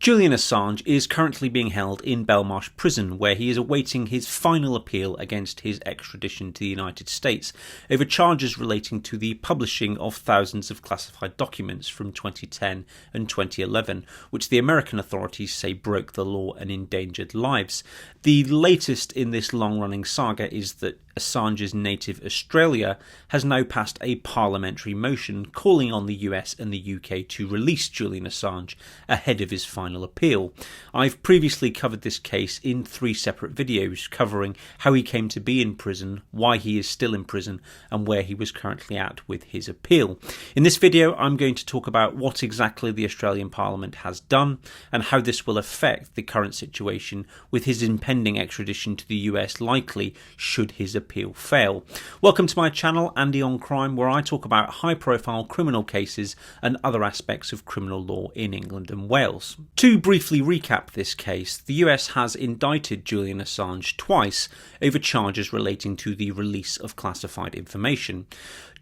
Julian Assange is currently being held in Belmarsh Prison, where he is awaiting his final appeal against his extradition to the United States over charges relating to the publishing of thousands of classified documents from 2010 and 2011, which the American authorities say broke the law and endangered lives. The latest in this long-running saga is that Assange's native Australia has now passed a parliamentary motion calling on the US and the UK to release Julian Assange ahead of his final appeal. I've previously covered this case in 3 separate videos covering how he came to be in prison, why he is still in prison, and where he was currently at with his appeal. In this video, I'm going to talk about what exactly the Australian Parliament has done and how this will affect the current situation with his impending extradition to the US likely should his appeal fail. Welcome to my channel, Andy on Crime, where I talk about high-profile criminal cases and other aspects of criminal law in England and Wales. To briefly recap this case, the US has indicted Julian Assange twice over charges relating to the release of classified information.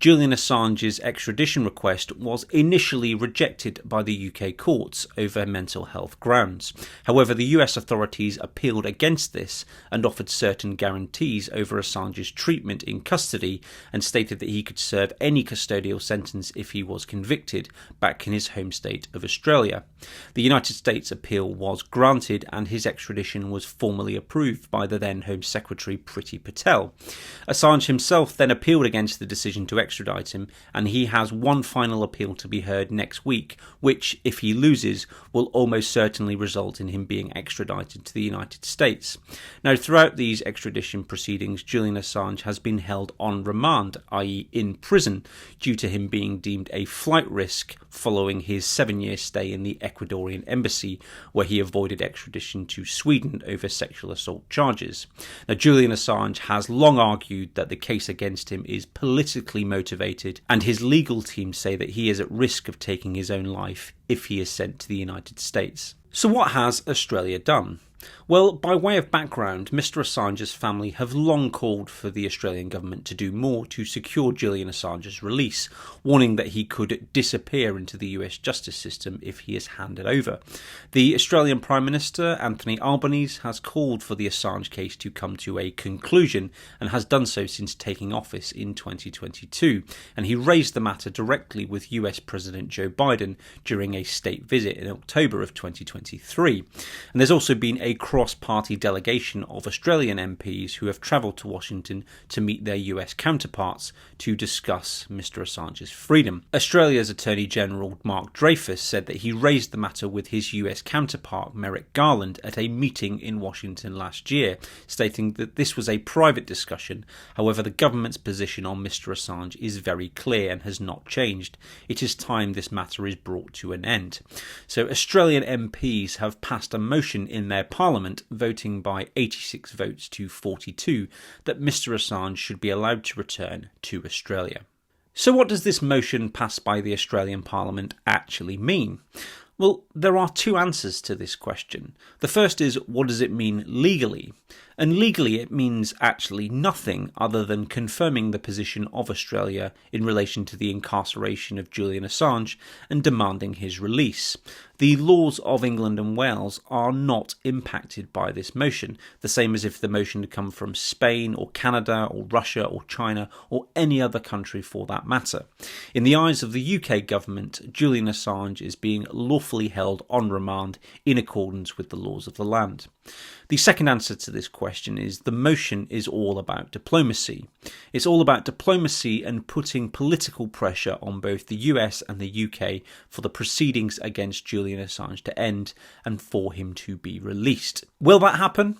Julian Assange's extradition request was initially rejected by the UK courts over mental health grounds. However, the US authorities appealed against this and offered certain guarantees over Assange's treatment in custody and stated that he could serve any custodial sentence if he was convicted back in his home state of Australia. The United States appeal was granted and his extradition was formally approved by the then Home Secretary Priti Patel. Assange himself then appealed against the decision to extradite him, and he has one final appeal to be heard next week, which, if he loses, will almost certainly result in him being extradited to the United States. Now, throughout these extradition proceedings, Julian Assange has been held on remand, i.e. in prison, due to him being deemed a flight risk following his 7-year stay in the Ecuadorian embassy, where he avoided extradition to Sweden over sexual assault charges. Now, Julian Assange has long argued that the case against him is politically motivated, and his legal team say that he is at risk of taking his own life if he is sent to the United States. So what has Australia done? Well, by way of background, Mr. Assange's family have long called for the Australian government to do more to secure Julian Assange's release, warning that he could disappear into the US justice system if he is handed over. The Australian Prime Minister, Anthony Albanese, has called for the Assange case to come to a conclusion and has done so since taking office in 2022, and he raised the matter directly with US President Joe Biden during a state visit in October of 2023. And there's also been a cross-party delegation of Australian MPs who have travelled to Washington to meet their US counterparts to discuss Mr. Assange's freedom. Australia's Attorney General Mark Dreyfus said that he raised the matter with his US counterpart Merrick Garland at a meeting in Washington last year, stating that this was a private discussion. However, the government's position on Mr. Assange is very clear and has not changed. It is time this matter is brought to an end. So Australian MPs have passed a motion in their Parliament, voting by 86 votes to 42 that Mr. Assange should be allowed to return to Australia. So what does this motion passed by the Australian Parliament actually mean? Well, there are 2 answers to this question. The first is, what does it mean legally? And legally it means actually nothing other than confirming the position of Australia in relation to the incarceration of Julian Assange and demanding his release. The laws of England and Wales are not impacted by this motion, the same as if the motion had come from Spain or Canada or Russia or China or any other country for that matter. In the eyes of the UK government, Julian Assange is being lawfully held on remand in accordance with the laws of the land. The second answer to this question is the motion is all about diplomacy. It's all about diplomacy and putting political pressure on both the US and the UK for the proceedings against Julian Assange to end and for him to be released. Will that happen?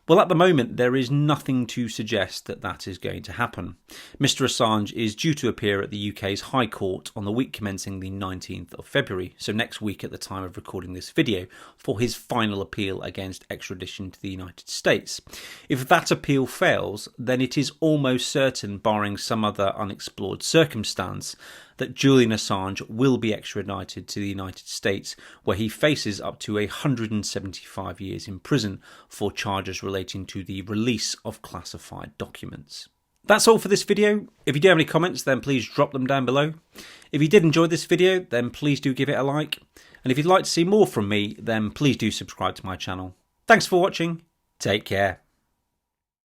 Well, at the moment, there is nothing to suggest that that is going to happen. Mr. Assange is due to appear at the UK's High Court on the week commencing the 19th of February, so next week at the time of recording this video, for his final appeal against extradition to the United States. If that appeal fails, then it is almost certain, barring some other unexplored circumstance, that Julian Assange will be extradited to the United States, where he faces up to 175 years in prison for charges relating to the release of classified documents. That's all for this video. If you do have any comments, then please drop them down below. If you did enjoy this video, then please do give it a like. And if you'd like to see more from me, then please do subscribe to my channel. Thanks for watching. Take care.